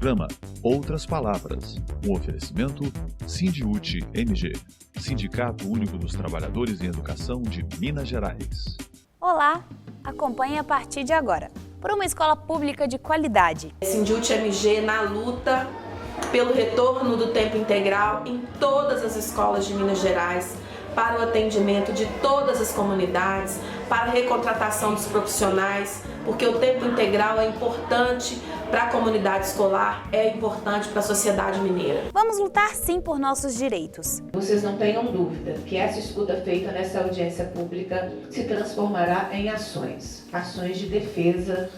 programa Outras Palavras, um oferecimento Sindiúte MG, Sindicato Único dos Trabalhadores em Educação de Minas Gerais. Olá, acompanhe a partir de agora, por uma escola pública de qualidade. Sindiúte MG na luta pelo retorno do tempo integral em todas as escolas de Minas Gerais, para o atendimento de todas as comunidades, para a recontratação dos profissionais, porque o tempo integral é importante para a comunidade escolar, é importante para a sociedade mineira. Vamos lutar sim por nossos direitos. Vocês não tenham dúvida que essa escuta feita nessa audiência pública se transformará em ações de defesa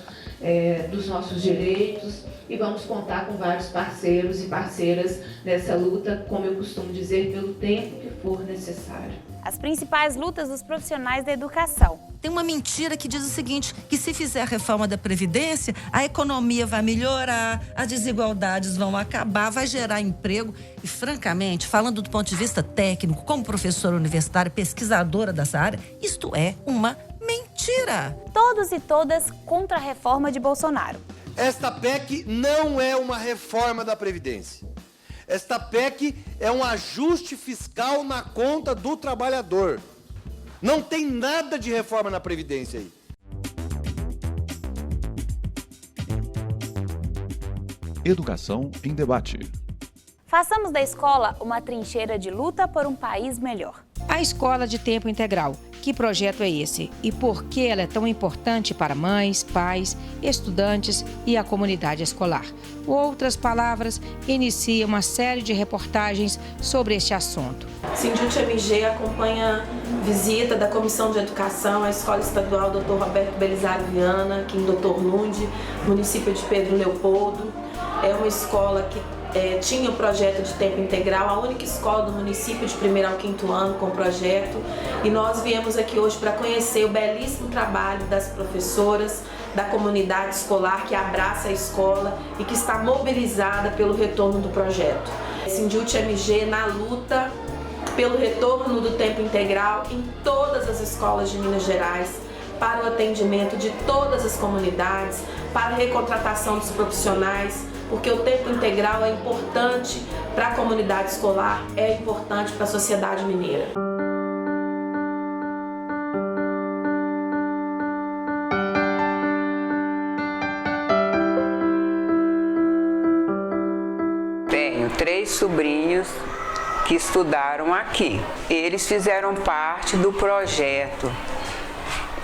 dos nossos direitos, e vamos contar com vários parceiros e parceiras nessa luta, como eu costumo dizer, pelo tempo que for necessário. As principais lutas dos profissionais da educação. Tem uma mentira que diz o seguinte, que se fizer a reforma da Previdência, a economia vai melhorar, as desigualdades vão acabar, vai gerar emprego. E, francamente, falando do ponto de vista técnico, como professora universitária, pesquisadora dessa área, isto é uma mentira. Todos e todas contra a reforma de Bolsonaro. Esta PEC não é uma reforma da Previdência. Esta PEC é um ajuste fiscal na conta do trabalhador. Não tem nada de reforma na Previdência aí. Educação em debate. Façamos da escola uma trincheira de luta por um país melhor. A escola de tempo integral. Que projeto é esse? E por que ela é tão importante para mães, pais, estudantes e a comunidade escolar? Outras Palavras inicia uma série de reportagens sobre este assunto. Sindiúte MG acompanha visita da Comissão de Educação à Escola Estadual Dr. Roberto Belisário Viana, aqui em Dr. Lunde, município de Pedro Leopoldo. É uma escola que tinha o projeto de tempo integral, a única escola do município de 1º ao 5º ano com o projeto, e nós viemos aqui hoje para conhecer o belíssimo trabalho das professoras, da comunidade escolar que abraça a escola e que está mobilizada pelo retorno do projeto. Sindiúte MG na luta pelo retorno do tempo integral em todas as escolas de Minas Gerais, para o atendimento de todas as comunidades, para a recontratação dos profissionais, porque o tempo integral é importante para a comunidade escolar, é importante para a sociedade mineira. Tenho 3 sobrinhos que estudaram aqui. Eles fizeram parte do projeto.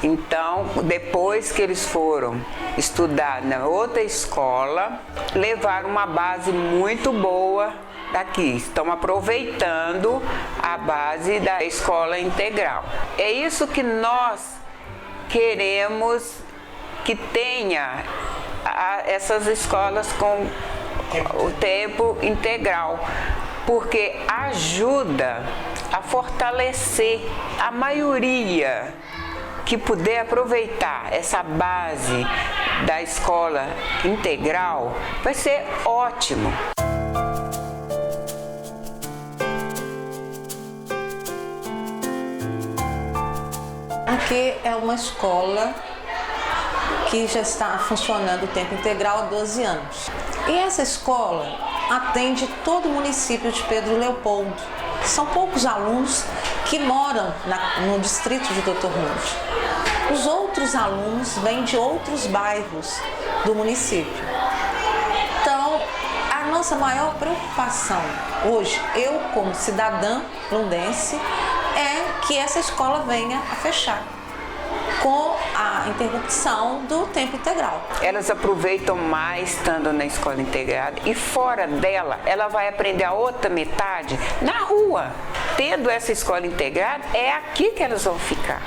Então, depois que eles foram estudar na outra escola, levaram uma base muito boa daqui. Estão aproveitando a base da escola integral. É isso que nós queremos que tenha essas escolas com o tempo integral, porque ajuda a fortalecer a maioria que puder aproveitar essa base da escola integral, vai ser ótimo. Aqui é uma escola que já está funcionando o tempo integral há 12 anos. E essa escola atende todo o município de Pedro Leopoldo. São poucos alunos que moram no distrito de Dr. Lunde. Os outros alunos vêm de outros bairros do município. Então, a nossa maior preocupação hoje, eu como cidadã lundense, é que essa escola venha a fechar com a interrupção do tempo integral. Elas aproveitam mais estando na escola integrada e fora dela, ela vai aprender a outra metade na rua. Tendo essa escola integrada, é aqui que elas vão ficar.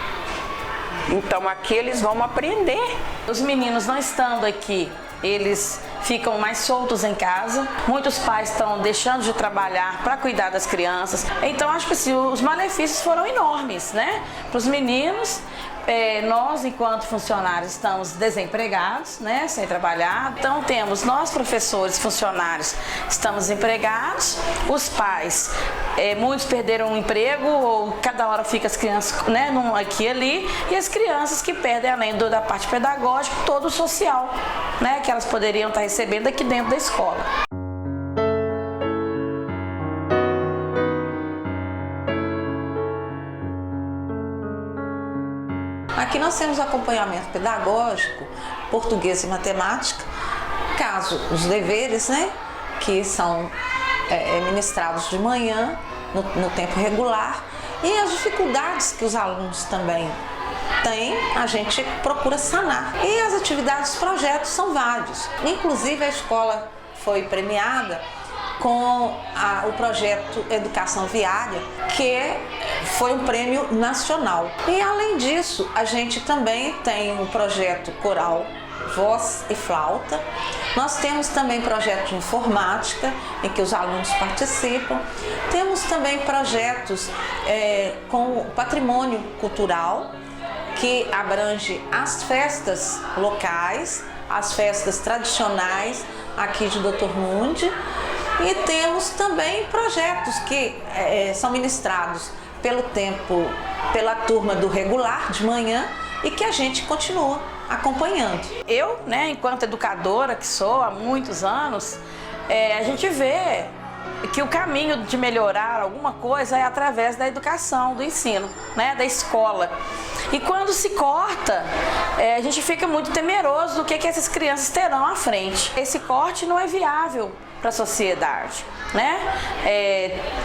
Então aqui eles vão aprender. Os meninos não estando aqui, eles ficam mais soltos em casa. Muitos pais estão deixando de trabalhar para cuidar das crianças. Então acho que assim, os malefícios foram enormes, né? Para os meninos. Nós, enquanto funcionários, estamos desempregados, né, sem trabalhar. Então, temos nós, professores, funcionários, estamos empregados. Os pais, muitos perderam o emprego, ou cada hora fica as crianças, né, aqui e ali. E as crianças que perdem, além da parte pedagógica, todo o social, né, que elas poderiam estar recebendo aqui dentro da escola. Aqui nós temos acompanhamento pedagógico, português e matemática, caso os deveres, que são ministrados de manhã, no tempo regular, e as dificuldades que os alunos também têm, a gente procura sanar. E as atividades, projetos são vários. Inclusive a escola foi premiada com o projeto Educação Viária, que foi um prêmio nacional. E além disso, a gente também tem o projeto Coral Voz e Flauta. Nós temos também projeto de informática, em que os alunos participam. Temos também projetos com patrimônio cultural, que abrange as festas locais, as festas tradicionais aqui de Dr. Nundi. E temos também projetos que são ministrados pela turma do regular de manhã e que a gente continua acompanhando. Eu, enquanto educadora que sou há muitos anos, a gente vê que o caminho de melhorar alguma coisa é através da educação, do ensino, da escola. E quando se corta, a gente fica muito temeroso do que essas crianças terão à frente. Esse corte não é viável para a sociedade,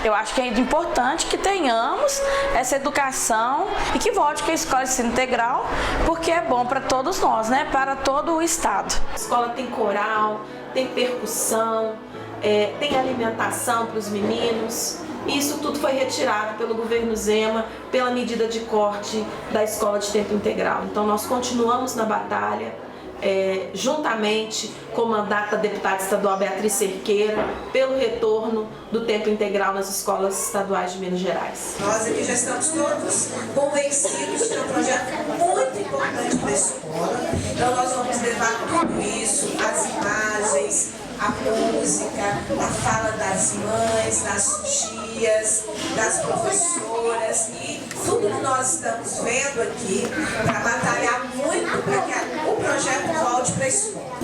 eu acho que é importante que tenhamos essa educação e que volte com a escola de ensino integral, porque é bom para todos nós, para todo o estado. A escola tem coral, tem percussão, tem alimentação para os meninos. Isso tudo foi retirado pelo governo Zema, pela medida de corte da escola de tempo integral. Então nós continuamos na batalha, juntamente com a mandata da deputada estadual Beatriz Cerqueira, pelo retorno do tempo integral nas escolas estaduais de Minas Gerais. Nós aqui já estamos todos convencidos que é um projeto muito importante para a escola. Então nós vamos levar tudo isso, as imagens, a música, a fala das mães, das tias, das professoras e tudo que nós estamos vendo aqui para batalhar muito para que o projeto volte para a escola.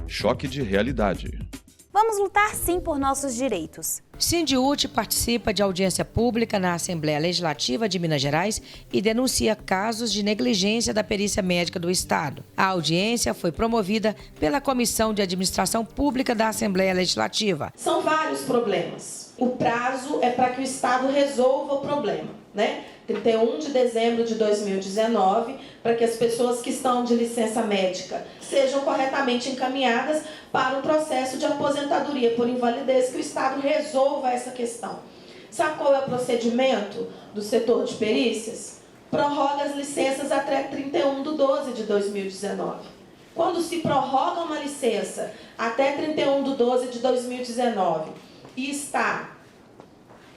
Choque de realidade. Vamos lutar sim por nossos direitos. Sindiúti participa de audiência pública na Assembleia Legislativa de Minas Gerais e denuncia casos de negligência da perícia médica do Estado. A audiência foi promovida pela Comissão de Administração Pública da Assembleia Legislativa. São vários problemas. O prazo é para que o Estado resolva o problema, 31 de dezembro de 2019, para que as pessoas que estão de licença médica sejam corretamente encaminhadas para o processo de aposentadoria por invalidez, que o Estado resolva essa questão. Sabe qual é o procedimento do setor de perícias? Prorroga as licenças até 31 de 12 de 2019. Quando se prorroga uma licença até 31 de 12 de 2019 e está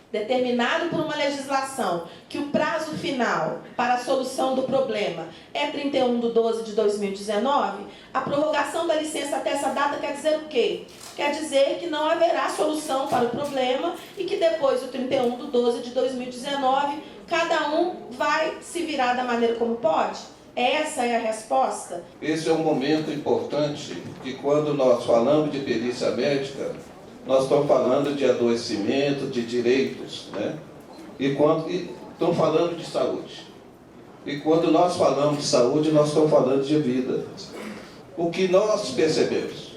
determinado por uma legislação que o prazo final para a solução do problema é 31 de 12 de 2019, a prorrogação da licença até essa data quer dizer o quê? Quer dizer que não haverá solução para o problema e que depois do 31 de 12 de 2019, cada um vai se virar da maneira como pode? Essa é a resposta? Esse é um momento importante que quando nós falamos de perícia médica, nós estamos falando de adoecimento, de direitos, E estamos falando de saúde. E quando nós falamos de saúde, nós estamos falando de vida. O que nós percebemos?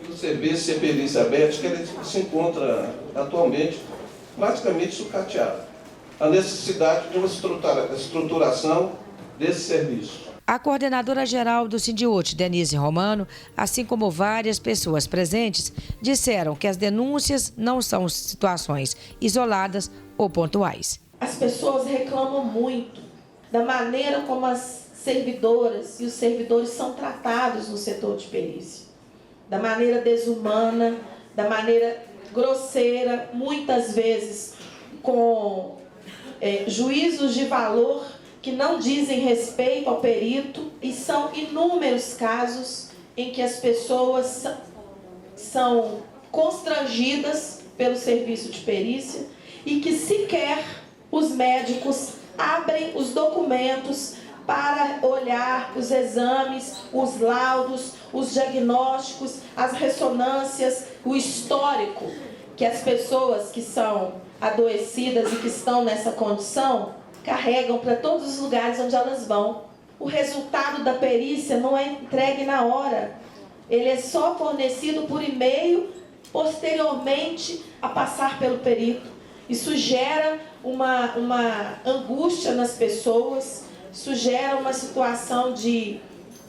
O serviço de perícia médica ele se encontra atualmente praticamente sucateado. A necessidade de uma estruturação desse serviço. A coordenadora-geral do Sindiúti, Denise Romano, assim como várias pessoas presentes, disseram que as denúncias não são situações isoladas ou pontuais. As pessoas reclamam muito da maneira como as servidoras e os servidores são tratados no setor de perícia. Da maneira desumana, da maneira grosseira, muitas vezes com juízos de valor que não dizem respeito ao perito, e são inúmeros casos em que as pessoas são constrangidas pelo serviço de perícia e que sequer os médicos abrem os documentos para olhar os exames, os laudos, os diagnósticos, as ressonâncias, o histórico que as pessoas que são adoecidas e que estão nessa condição carregam para todos os lugares onde elas vão. O resultado da perícia não é entregue na hora, ele é só fornecido por e-mail posteriormente a passar pelo perito. Isso gera uma angústia nas pessoas, isso gera uma situação de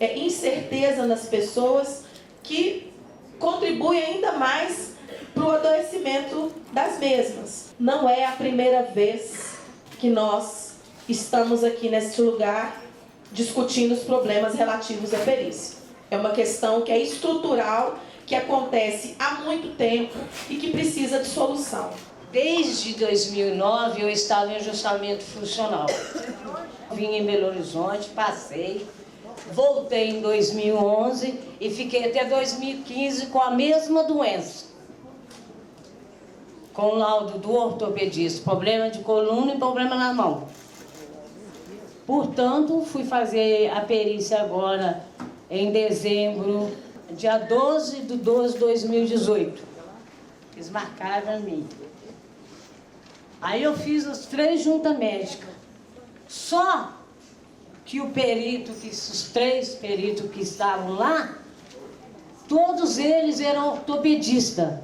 incerteza nas pessoas que contribui ainda mais para o adoecimento das mesmas. Não é a primeira vez que nós estamos aqui neste lugar discutindo os problemas relativos à perícia. É uma questão que é estrutural, que acontece há muito tempo e que precisa de solução. Desde 2009 eu estava em ajustamento funcional. Vim em Belo Horizonte, passei, voltei em 2011 e fiquei até 2015 com a mesma doença. Com o laudo do ortopedista, problema de coluna e problema na mão. Portanto, fui fazer a perícia agora em dezembro, dia 12/12/2018. Eles marcaram a mim. Aí eu fiz as 3 juntas médicas. Só que os 3 peritos que estavam lá, todos eles eram ortopedistas.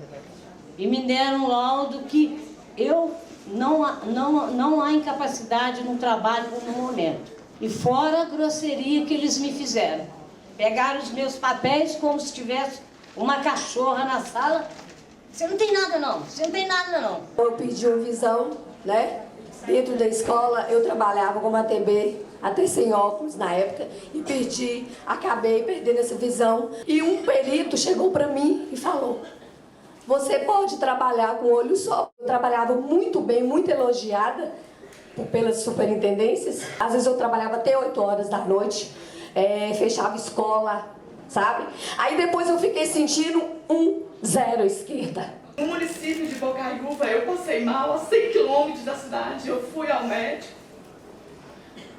E me deram um laudo que eu não há incapacidade no trabalho no momento. E fora a grosseria que eles me fizeram. Pegaram os meus papéis como se tivesse uma cachorra na sala. Você não tem nada não, você não tem nada não. Eu pedi uma visão, né? Dentro da escola eu trabalhava como ATB, até sem óculos na época, e acabei perdendo essa visão. E um perito chegou para mim e falou: você pode trabalhar com olho só. Eu trabalhava muito bem, muito elogiada pelas superintendências. Às vezes eu trabalhava até 8 horas da noite, fechava escola, sabe? Aí depois eu fiquei sentindo um 0 à esquerda. No município de Bocaiúva, eu passei mal a 100 quilômetros da cidade. Eu fui ao médico.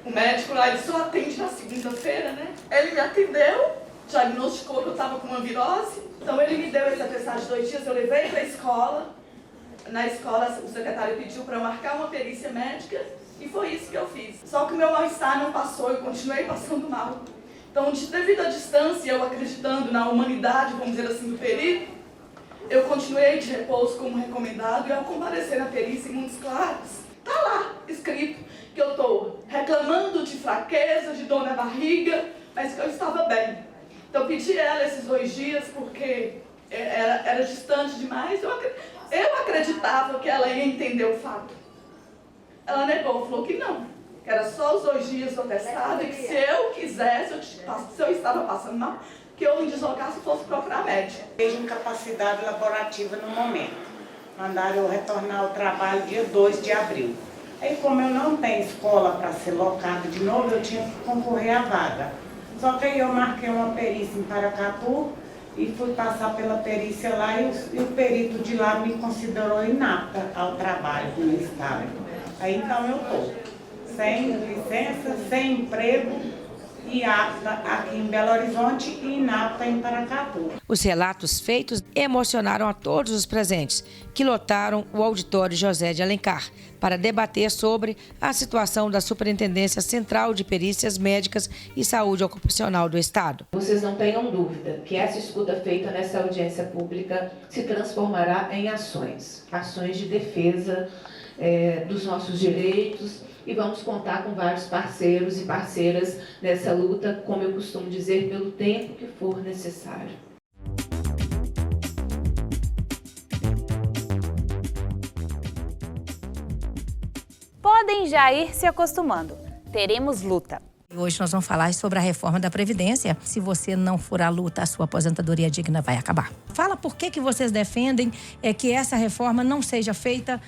O médico lá, ele só atende na segunda-feira, né? Ele me atendeu, diagnosticou que eu estava com uma virose. Então ele me deu esse atestado de 2 dias, eu levei para a escola. Na escola, o secretário pediu para eu marcar uma perícia médica e foi isso que eu fiz. Só que o meu mal-estar não passou, eu continuei passando mal. Então, devido à distância, eu acreditando na humanidade, vamos dizer assim, do perito, eu continuei de repouso como recomendado e ao comparecer na perícia em Montes Claros, está lá escrito que eu estou reclamando de fraqueza, de dor na barriga, mas que eu estava bem. Então, eu pedi a ela esses 2 dias porque era distante demais. Eu acreditava que ela ia entender o fato. Ela negou, falou que não, que era só os 2 dias do atestado e que se eu quisesse, se eu estava passando mal, que eu me deslocasse e fosse procurar médico. Tenho incapacidade laborativa no momento. Mandaram eu retornar ao trabalho dia 2 de abril. Aí, como eu não tenho escola para ser locada de novo, eu tinha que concorrer à vaga. Só que aí eu marquei uma perícia em Paracatu e fui passar pela perícia lá e o perito de lá me considerou inapta ao trabalho no estado. Aí então eu estou sem licença, sem emprego e apta aqui em Belo Horizonte e inapta em Paracatu. Os relatos feitos emocionaram a todos os presentes, que lotaram o auditório José de Alencar para debater sobre a situação da Superintendência Central de Perícias Médicas e Saúde Ocupacional do Estado. Vocês não tenham dúvida que essa escuta feita nessa audiência pública se transformará em ações de defesa dos nossos direitos, e vamos contar com vários parceiros e parceiras nessa luta, como eu costumo dizer, pelo tempo que for necessário. Podem já ir se acostumando. Teremos luta. Hoje nós vamos falar sobre a reforma da Previdência. Se você não for à luta, a sua aposentadoria digna vai acabar. Fala por que vocês defendem que essa reforma não seja feita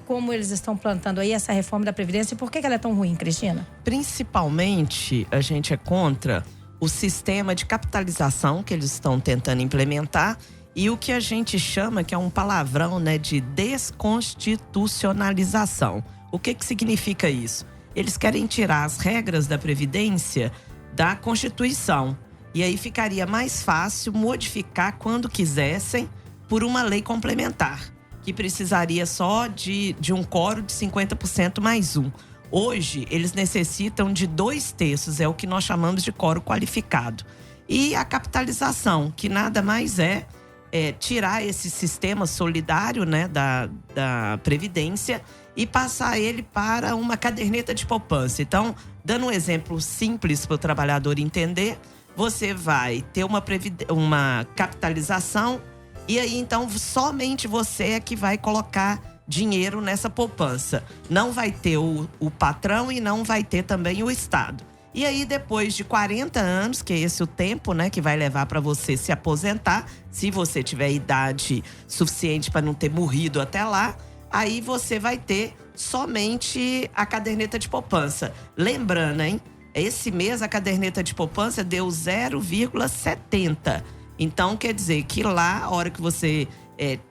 como eles estão plantando aí, essa reforma da Previdência. E por que ela é tão ruim, Cristina? Principalmente, a gente é contra o sistema de capitalização que eles estão tentando implementar e o que a gente chama, que é um palavrão, né, de desconstitucionalização. O que significa isso? Eles querem tirar as regras da Previdência da Constituição. E aí ficaria mais fácil modificar quando quisessem por uma lei complementar, que precisaria só de um quórum de 50% mais um. Hoje, eles necessitam de 2/3, é o que nós chamamos de quórum qualificado. E a capitalização, que nada mais é tirar esse sistema solidário, né, da Previdência e passar ele para uma caderneta de poupança. Então, dando um exemplo simples para o trabalhador entender, você vai ter uma capitalização e aí, então, somente você é que vai colocar dinheiro nessa poupança. Não vai ter o patrão e não vai ter também o Estado. E aí, depois de 40 anos, que é esse o tempo, né, que vai levar para você se aposentar, se você tiver idade suficiente para não ter morrido até lá, aí você vai ter somente a caderneta de poupança. Lembrando, hein? Esse mês a caderneta de poupança deu 0,70. Então, quer dizer que lá, a hora que você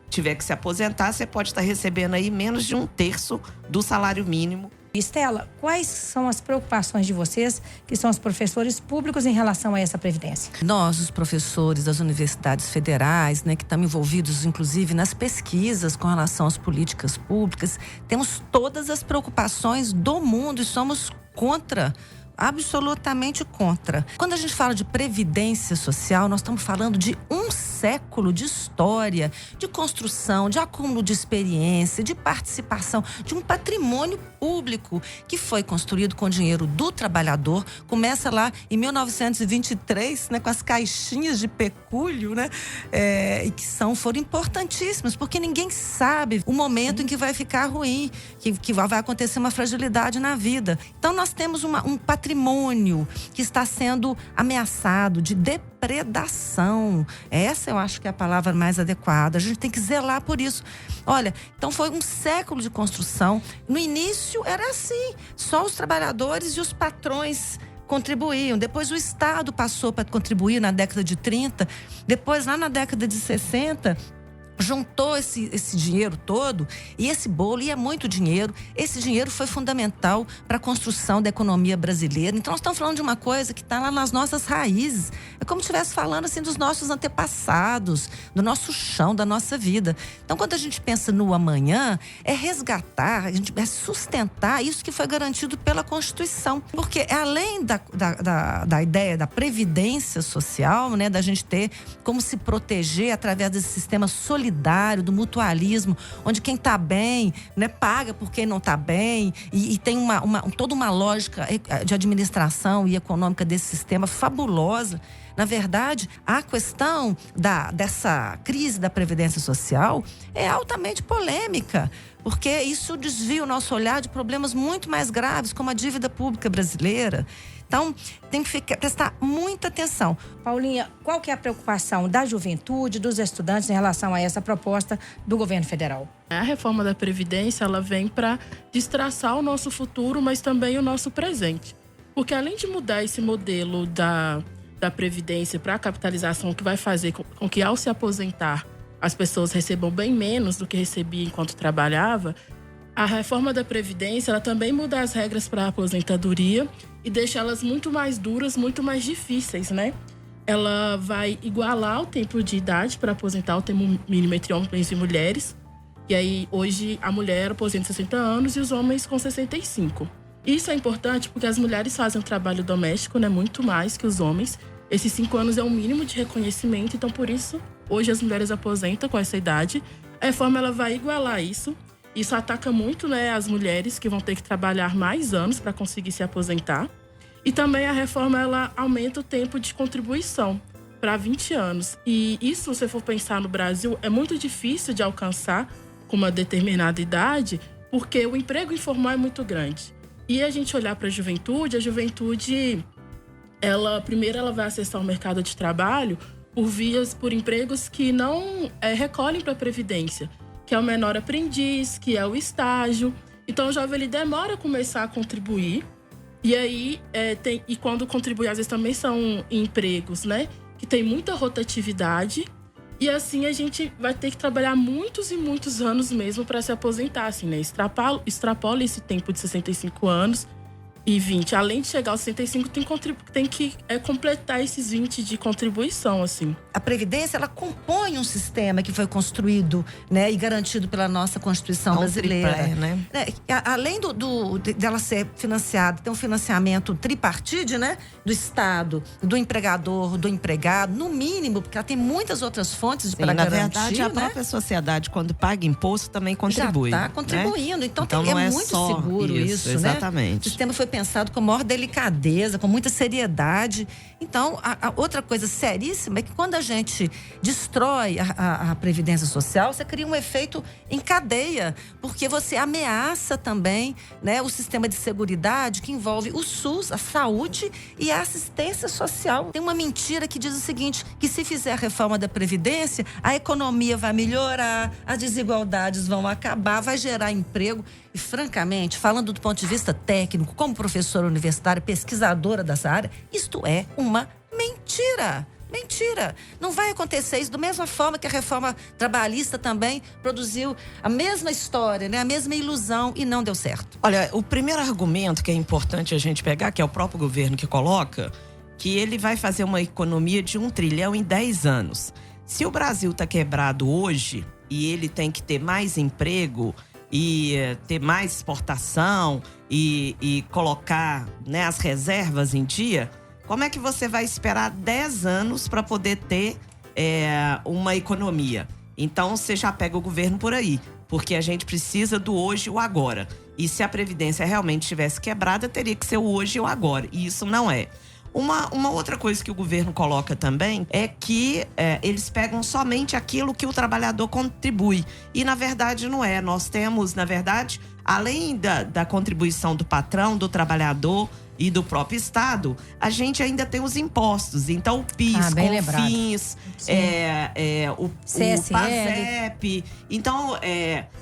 tiver que se aposentar, você pode estar recebendo aí menos de 1/3 do salário mínimo. Estela, quais são as preocupações de vocês, que são os professores públicos, em relação a essa Previdência? Nós, os professores das universidades federais, né, que estamos envolvidos, inclusive, nas pesquisas com relação às políticas públicas, temos todas as preocupações do mundo e somos contra, absolutamente contra. Quando a gente fala de previdência social, nós estamos falando de um século de história, de construção, de acúmulo de experiência, de participação, de um patrimônio público que foi construído com dinheiro do trabalhador. Começa lá em 1923, né, com as caixinhas de pecúlio, né, e que foram importantíssimas, porque ninguém sabe o momento em que vai ficar ruim, que vai acontecer uma fragilidade na vida. Então nós temos um patrimônio que está sendo ameaçado de depredação. Essa eu acho que é a palavra mais adequada. A gente tem que zelar por isso. Olha, então foi um século de construção. No início era assim, só os trabalhadores e os patrões contribuíam. Depois o Estado passou para contribuir na década de 30. Depois, lá na década de 60... juntou esse dinheiro todo, e esse bolo, e é muito dinheiro. Esse dinheiro foi fundamental para a construção da economia brasileira. Então nós estamos falando de uma coisa que está lá nas nossas raízes. É como se estivesse falando assim dos nossos antepassados, do nosso chão, da nossa vida. Então, quando a gente pensa no amanhã, é resgatar, é sustentar isso que foi garantido pela Constituição. Porque além da ideia da previdência social, né, da gente ter como se proteger através desse sistema solidário, do mutualismo, onde quem está bem, né, paga por quem não está bem, e tem toda uma lógica de administração e econômica desse sistema fabulosa. Na verdade, a questão dessa crise da Previdência Social é altamente polêmica, porque isso desvia o nosso olhar de problemas muito mais graves, como a dívida pública brasileira. Então, tem que prestar muita atenção. Paulinha, qual que é a preocupação da juventude, dos estudantes, em relação a essa proposta do governo federal? A reforma da Previdência, ela vem para destraçar o nosso futuro, mas também o nosso presente. Porque além de mudar esse modelo da Previdência para a capitalização, que vai fazer com que, ao se aposentar, as pessoas recebam bem menos do que recebia enquanto trabalhava, a reforma da Previdência, ela também muda as regras para a aposentadoria e deixa elas muito mais duras, muito mais difíceis, né? Ela vai igualar o tempo de idade para aposentar, o tempo mínimo entre homens e mulheres. E aí, hoje, a mulher aposenta 60 anos e os homens com 65. Isso é importante porque as mulheres fazem o trabalho doméstico, né, muito mais que os homens. Esses 5 anos é o mínimo de reconhecimento, então, por isso, hoje as mulheres aposentam com essa idade. A reforma, ela vai igualar isso. Isso ataca muito, né, as mulheres que vão ter que trabalhar mais anos para conseguir se aposentar. E também a reforma, ela aumenta o tempo de contribuição para 20 anos. E isso, se você for pensar no Brasil, é muito difícil de alcançar com uma determinada idade, porque o emprego informal é muito grande. E a gente olhar para a juventude, primeiro ela vai acessar o mercado de trabalho por empregos que não recolhem para a Previdência, que é o menor aprendiz, que é o estágio. Então o jovem ele demora a começar a contribuir. E aí, quando contribui, às vezes também são empregos, né? Que tem muita rotatividade. E assim a gente vai ter que trabalhar muitos e muitos anos mesmo para se aposentar, assim, né? Extrapola esse tempo de 65 anos e 20. Além de chegar aos 65, tem que completar esses 20 de contribuição, assim. A Previdência, ela compõe um sistema que foi construído, né, e garantido pela nossa Constituição brasileira. Triplé, né? Além dela ser financiada, tem um financiamento tripartite, né? Do Estado, do empregador, do empregado, no mínimo, porque ela tem muitas outras fontes para garantir. Na verdade, a própria sociedade, quando paga imposto, também contribui. Já está contribuindo. Né? Então não é é muito só seguro isso, né? Exatamente. O sistema foi pensado com maior delicadeza, com muita seriedade. Então, a outra coisa seríssima é que quando a gente destrói a Previdência Social, você cria um efeito em cadeia, porque você ameaça também, né, o sistema de seguridade que envolve o SUS, a saúde e a assistência social. Tem uma mentira que diz o seguinte, que se fizer a reforma da Previdência, a economia vai melhorar, as desigualdades vão acabar, vai gerar emprego. E, francamente, falando do ponto de vista técnico, como professora universitária, pesquisadora dessa área, isto é uma mentira. Mentira! Não vai acontecer isso. Da mesma forma que a reforma trabalhista também produziu a mesma história, né? A mesma ilusão e não deu certo. Olha, o primeiro argumento que é importante a gente pegar, que é o próprio governo que coloca, que ele vai fazer uma economia de 1 trilhão em 10 anos. Se o Brasil está quebrado hoje e ele tem que ter mais emprego e ter mais exportação e colocar, né, as reservas em dia, como é que você vai esperar 10 anos para poder ter uma economia? Então, você já pega o governo por aí, porque a gente precisa do hoje e o agora. E se a Previdência realmente estivesse quebrada, teria que ser o hoje e o agora. E isso não é. Uma outra coisa que o governo coloca também é que eles pegam somente aquilo que o trabalhador contribui. E, na verdade, não é. Nós temos, na verdade, além da contribuição do patrão, do trabalhador e do próprio Estado, a gente ainda tem os impostos. Então, o PIS, COFINS, o PASEP. Então,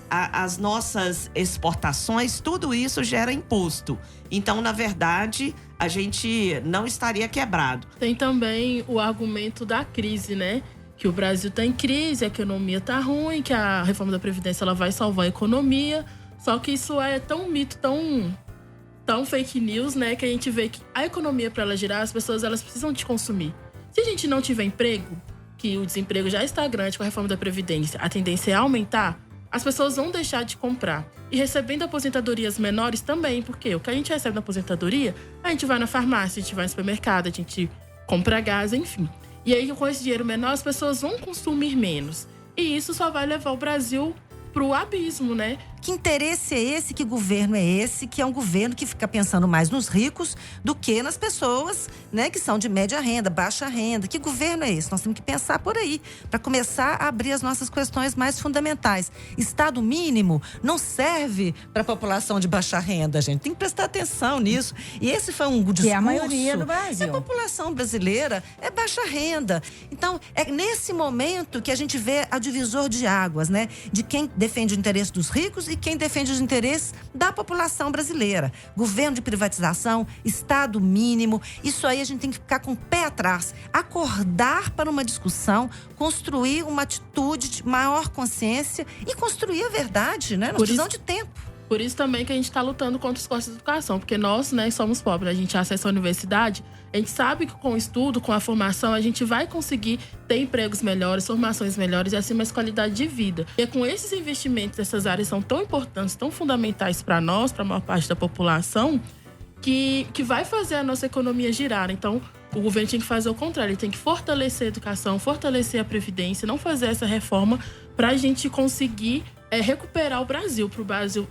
as nossas exportações, tudo isso gera imposto. Então, na verdade, a gente não estaria quebrado. Tem também o argumento da crise, né? Que o Brasil está em crise, a economia está ruim, que a reforma da Previdência ela vai salvar a economia. Só que isso é tão mito, tão fake news, né? Que a gente vê que a economia, para ela girar, as pessoas elas precisam de consumir. Se a gente não tiver emprego, que o desemprego já está grande com a reforma da Previdência, a tendência é aumentar, as pessoas vão deixar de comprar. E recebendo aposentadorias menores também, porque o que a gente recebe na aposentadoria, a gente vai na farmácia, a gente vai no supermercado, a gente compra gás, enfim. E aí, com esse dinheiro menor, as pessoas vão consumir menos. E isso só vai levar o Brasil pro abismo, né? Que interesse é esse? Que governo é esse? Que é um governo que fica pensando mais nos ricos do que nas pessoas, né, que são de média renda, baixa renda. Que governo é esse? Nós temos que pensar por aí, para começar a abrir as nossas questões mais fundamentais. Estado mínimo não serve para a população de baixa renda, gente. Tem que prestar atenção nisso. E esse foi um discurso... Que é a maioria do Brasil. A população brasileira é baixa renda. Então, é nesse momento que a gente vê a divisor de águas, né? De quem defende o interesse dos ricos e quem defende os interesses da população brasileira. Governo de privatização, Estado mínimo, isso aí a gente tem que ficar com o pé atrás, acordar para uma discussão, construir uma atitude de maior consciência e construir a verdade, né? Nós precisamos de tempo. Por isso também que a gente está lutando contra os cortes de educação, porque nós, né, somos pobres, a gente acessa a universidade, a gente sabe que com o estudo, com a formação, a gente vai conseguir ter empregos melhores, formações melhores e assim mais qualidade de vida. E é com esses investimentos, essas áreas são tão importantes, tão fundamentais para nós, para a maior parte da população, que vai fazer a nossa economia girar. Então, o governo tem que fazer o contrário, ele tem que fortalecer a educação, fortalecer a Previdência, não fazer essa reforma para a gente conseguir recuperar o Brasil,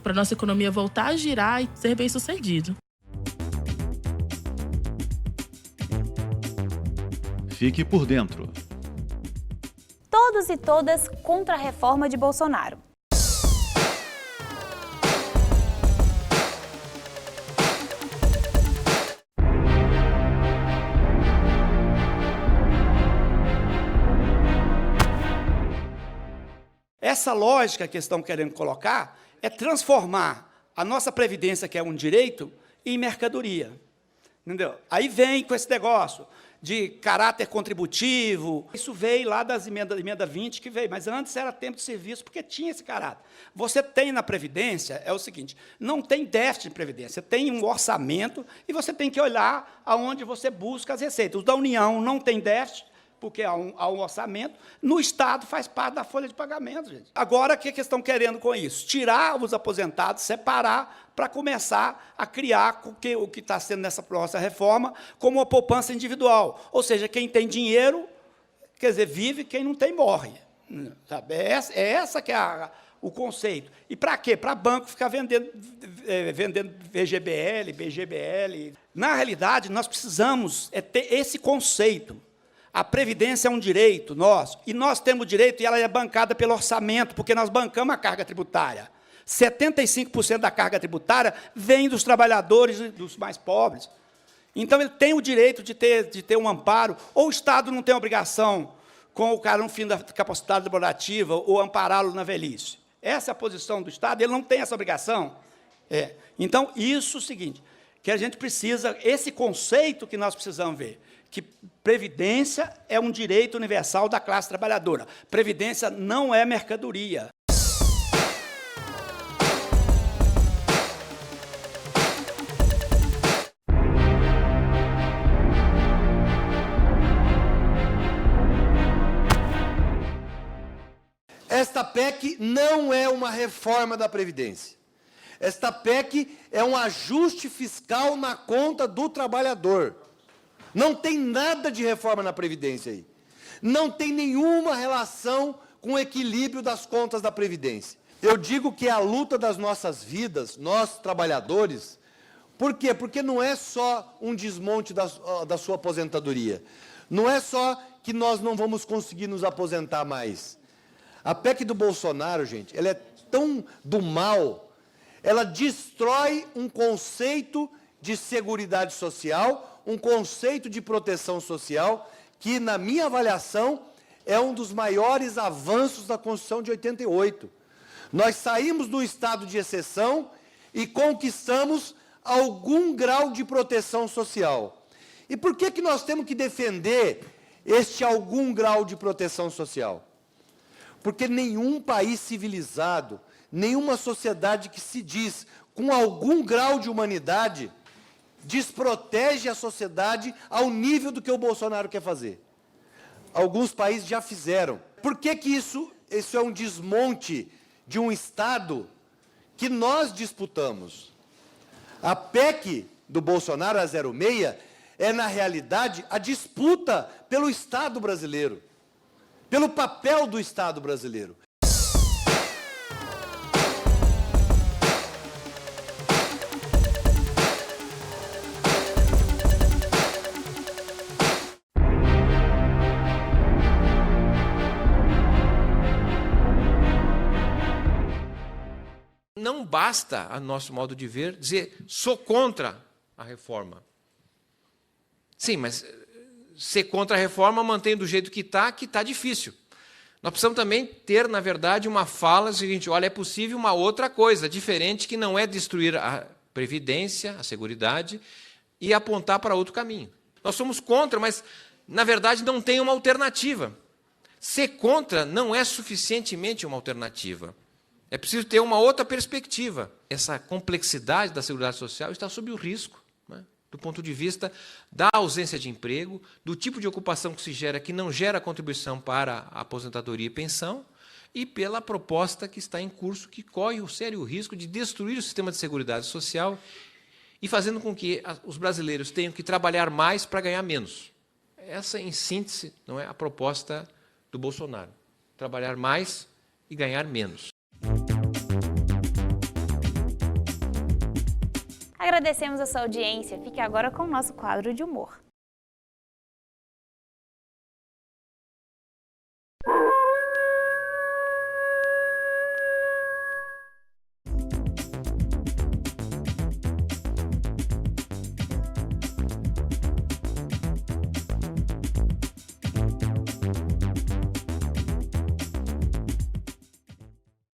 para a nossa economia voltar a girar e ser bem sucedido. Fique por dentro. Todos e todas contra a reforma de Bolsonaro. Essa lógica que estão querendo colocar é transformar a nossa previdência, que é um direito, em mercadoria. Entendeu? Aí vem com esse negócio de caráter contributivo. Isso veio lá das emenda 20 que veio, mas antes era tempo de serviço, porque tinha esse caráter. Você tem na Previdência, é o seguinte, não tem déficit de Previdência, tem um orçamento e você tem que olhar aonde você busca as receitas. Os da União não tem déficit, porque há um orçamento, no Estado faz parte da folha de pagamento, gente. Agora, o que estão querendo com isso? Tirar os aposentados, separar, para começar a criar o que está sendo nessa nossa reforma como uma poupança individual. Ou seja, quem tem dinheiro, quer dizer, vive, quem não tem, morre. Sabe? É essa que é o conceito. E para quê? Para banco ficar vendendo VGBL, BGBL. Na realidade, nós precisamos ter esse conceito. A Previdência é um direito nosso, e nós temos direito, e ela é bancada pelo orçamento, porque nós bancamos a carga tributária. 75% da carga tributária vem dos trabalhadores e dos mais pobres. Então, ele tem o direito de ter um amparo, ou o Estado não tem obrigação, com o cara no fim da capacidade laborativa, ou ampará-lo na velhice. Essa é a posição do Estado, ele não tem essa obrigação. Então, isso é o seguinte, que a gente precisa, esse conceito que nós precisamos ver, que previdência é um direito universal da classe trabalhadora. Previdência não é mercadoria. Esta PEC não é uma reforma da Previdência. Esta PEC é um ajuste fiscal na conta do trabalhador. Não tem nada de reforma na Previdência aí. Não tem nenhuma relação com o equilíbrio das contas da Previdência. Eu digo que é a luta das nossas vidas, nós trabalhadores. Por quê? Porque não é só um desmonte da sua aposentadoria. Não é só que nós não vamos conseguir nos aposentar mais. A PEC do Bolsonaro, gente, ela é tão do mal, ela destrói um conceito de seguridade social, um conceito de proteção social que, na minha avaliação, é um dos maiores avanços da Constituição de 88. Nós saímos do estado de exceção e conquistamos algum grau de proteção social. E por que nós temos que defender este algum grau de proteção social? Porque nenhum país civilizado, nenhuma sociedade que se diz com algum grau de humanidade, desprotege a sociedade ao nível do que o Bolsonaro quer fazer. Alguns países já fizeram. Por que isso é um desmonte de um Estado que nós disputamos? A PEC do Bolsonaro, a 06, é, na realidade, a disputa pelo Estado brasileiro, pelo papel do Estado brasileiro. Não basta, a nosso modo de ver, dizer sou contra a reforma. Sim, mas ser contra a reforma, mantém do jeito que está difícil. Nós precisamos também ter, na verdade, uma fala seguinte, olha, é possível uma outra coisa, diferente, que não é destruir a Previdência, a Seguridade, e apontar para outro caminho. Nós somos contra, mas, na verdade, não tem uma alternativa. Ser contra não é suficientemente uma alternativa. É preciso ter uma outra perspectiva. Essa complexidade da Seguridade Social está sob o risco, né? Do ponto de vista da ausência de emprego, do tipo de ocupação que se gera, que não gera contribuição para a aposentadoria e pensão, e pela proposta que está em curso, que corre o sério risco de destruir o sistema de Seguridade Social e fazendo com que os brasileiros tenham que trabalhar mais para ganhar menos. Essa, em síntese, não é a proposta do Bolsonaro. Trabalhar mais e ganhar menos. Agradecemos a sua audiência. Fique agora com o nosso quadro de humor.